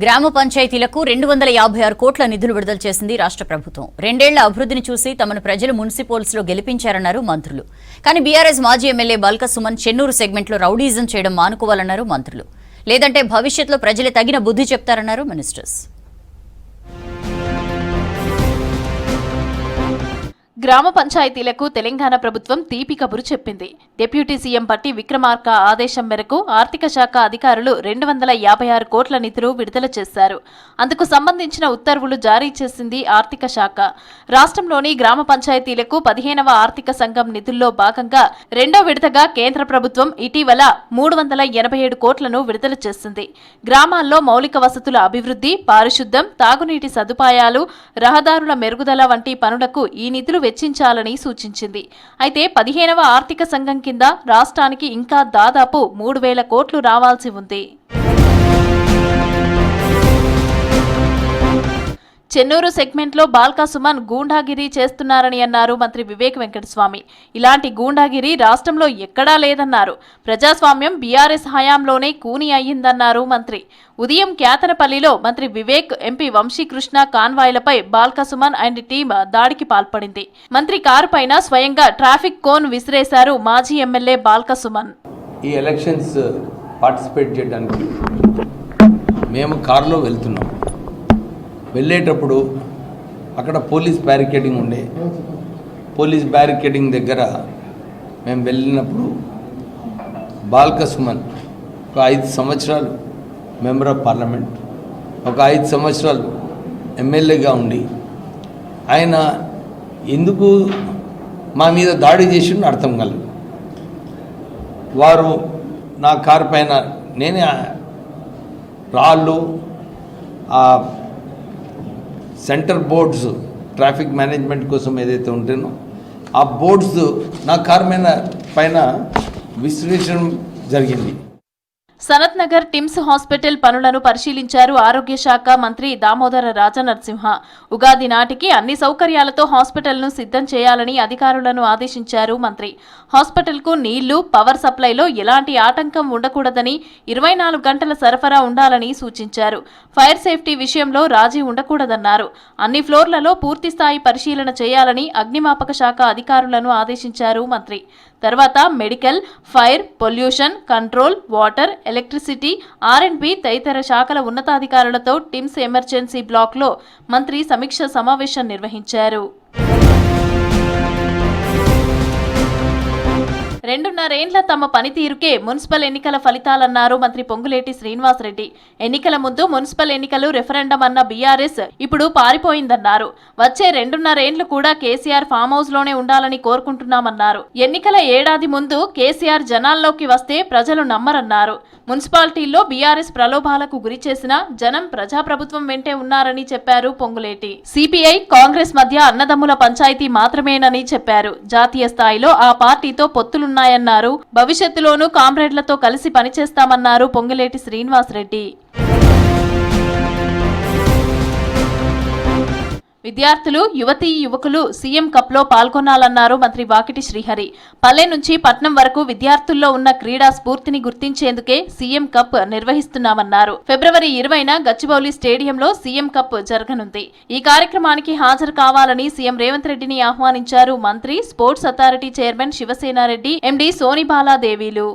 గ్రామ పంచాయతీలకు 256 కోట్ల నిధులు విడుదల చేసింది రాష్ట్ర ప్రభుత్వం. రెండేళ్ల అభివృద్ధిని చూసి తమను ప్రజలు మున్సిపల్స్ లో గెలిపించారన్నారు మంత్రులు. కానీ బీఆర్ఎస్ మాజీ ఎమ్మెల్యే బాల్క సుమన్ చెన్నూరు సెగ్మెంట్ లో రౌడీజం చేయడం మానుకోవాలన్నారు మంత్రులు. లేదంటే భవిష్యత్తులో ప్రజలే తగిన బుద్ధి చెప్తారన్నారు మినిస్టర్స్. గ్రామ పంచాయతీలకు తెలంగాణ ప్రభుత్వం తీపి కబురు చెప్పింది. డిప్యూటీ సీఎం పట్టి విక్రమార్క ఆదేశం మేరకు ఆర్థిక శాఖ అధికారులు 256 కోట్ల నిధులు విడుదల చేశారు. అందుకు సంబంధించిన ఉత్తర్వులు జారీ చేసింది ఆర్థిక శాఖ. రాష్ట్రంలోని గ్రామ పంచాయతీలకు 15వ ఆర్థిక సంఘం నిధుల్లో భాగంగా రెండో విడతగా కేంద్ర ప్రభుత్వం ఇటీవల 387 కోట్లను విడుదల చేసింది. గ్రామాల్లో మౌలిక వసతుల అభివృద్ధి, పారిశుద్ధ్యం, తాగునీటి సదుపాయాలు, రహదారుల మెరుగుదల వంటి పనులకు ఈ నిధులు వెచ్చించాలని సూచించింది. అయితే 15వ ఆర్థిక సంఘం కింద రాష్ట్రానికి ఇంకా దాదాపు 3000 కోట్లు రావాల్సి ఉంది. చెన్నూరు సెగ్మెంట్లో బాల్క సుమన్ గూండాగిరి చేస్తున్నారని అన్నారు మంత్రి వివేక్ వెంకటస్వామి. ఇలాంటి గూండాగిరి రాష్ట్రంలో ఎక్కడా లేదన్నారు. ప్రజాస్వామ్యం బీఆర్ఎస్ హయాంలోనే కూని అయ్యిందన్నారు మంత్రి. ఉదయం క్యాతనపల్లిలో మంత్రి వివేక్, ఎంపీ వంశీకృష్ణ కాన్వాయ్లపై బాల్క సుమన్ అండ్ టీం దాడికి పాల్పడింది. మంత్రి కారు పైన స్వయంగా ట్రాఫిక్ కోన్ విసిరేశారు మాజీ ఎమ్మెల్యే బాల్క సుమన్. ఈ ఎలక్షన్స్ పార్టిసిపేట్ చేయడానికి మేము కారులో వెళ్తున్నాం. వెళ్ళేటప్పుడు అక్కడ పోలీస్ బ్యారికేడింగ్ ఉండే. పోలీస్ బ్యారికేడింగ్ దగ్గర మేము వెళ్ళినప్పుడు బాల్క సుమన్ ఒక 5 సంవత్సరాలు మెంబర్ ఆఫ్ పార్లమెంట్, ఒక 5 సంవత్సరాలు ఎమ్మెల్యేగా ఉండి ఆయన ఎందుకు మా మీద దాడి చేసిండో అర్థం కాలేదు. వారు నా కారు పైన నేనే రాళ్ళు, ఆ సెంటర్ బోర్డ్స్ ట్రాఫిక్ మేనేజ్మెంట్ కోసం ఏదైతే ఉంటేనో ఆ బోర్డ్స్ నా కారు పైన విశ్లేషణ జరిగింది. సనత్ నగర్ టిమ్స్ హాస్పిటల్ పనులను పరిశీలించారు ఆరోగ్య శాఖ మంత్రి దామోదర రాజనరసింహ. ఉగాది నాటికి అన్ని సౌకర్యాలతో హాస్పిటల్ను సిద్ధం చేయాలని అధికారులను ఆదేశించారు మంత్రి. హాస్పిటల్కు నీళ్లు, పవర్ సప్లైలో ఎలాంటి ఆటంకం ఉండకూడదని, 24 గంటల సరఫరా ఉండాలని సూచించారు. ఫైర్ సేఫ్టీ విషయంలో రాజీ ఉండకూడదన్నారు. అన్ని ఫ్లోర్లలో పూర్తిస్థాయి పరిశీలన చేయాలని అగ్నిమాపక శాఖ అధికారులను ఆదేశించారు మంత్రి. తర్వాత medical, fire, pollution control, water, electricity, R&B తదితర శాఖల ఉన్నతాధికారులతో టిమ్స్ ఎమర్జెన్సీ బ్లాక్లో మంత్రి సమీక్ష సమావేశం నిర్వహించారు. 2.5 ఏండ్ల తమ పనితీరుకే మున్సిపల్ ఎన్నికల ఫలితాలన్నారు మంత్రి పొంగులేటి శ్రీనివాసరెడ్డి. ఎన్నికల ముందు మున్సిపల్ ఎన్నికలు రెఫరెండం అన్న బీఆర్ఎస్ ఇప్పుడు పారిపోయిందన్నారు. వచ్చే 2.5 ఏండ్లు కూడా కేసీఆర్ ఫామ్ హౌస్ లోనే ఉండాలని కోరుకుంటున్నామన్నారు. ఎన్నికల ఏడాది ముందు కేసీఆర్ జనాల్లోకి వస్తే ప్రజలు నమ్మరన్నారు. మున్సిపాలిటీల్లో బీఆర్ఎస్ ప్రలోభాలకు గురి చేసిన జనం ప్రజాప్రభుత్వం వెంటే ఉన్నారని చెప్పారు పొంగులేటి. సిపిఐ, కాంగ్రెస్ మధ్య అన్నదమ్ముల పంచాయతీ మాత్రమేనని చెప్పారు. జాతీయ స్థాయిలో ఆ పార్టీతో పొత్తులున్నాయన్నారు. భవిష్యత్తులోనూ కామ్రేడ్లతో కలిసి పనిచేస్తామన్నారు పొంగులేటి శ్రీనివాసరెడ్డి. విద్యార్థులు, యువతీ యువకులు సీఎం కప్ లో పాల్గొనాలన్నారు మంత్రి వాకిటి శ్రీహరి. పల్లె నుంచి పట్నం వరకు విద్యార్థుల్లో ఉన్న క్రీడా స్ఫూర్తిని గుర్తించేందుకే సీఎం కప్ నిర్వహిస్తున్నామన్నారు. ఫిబ్రవరి 20న గచ్చిబౌలి స్టేడియంలో సీఎం కప్ జరగనుంది. ఈ కార్యక్రమానికి హాజరు కావాలని సీఎం రేవంత్ రెడ్డిని ఆహ్వానించారు మంత్రి, sports authority chairman Sivasenareddy, MD సోనిబాలాదేవీలు.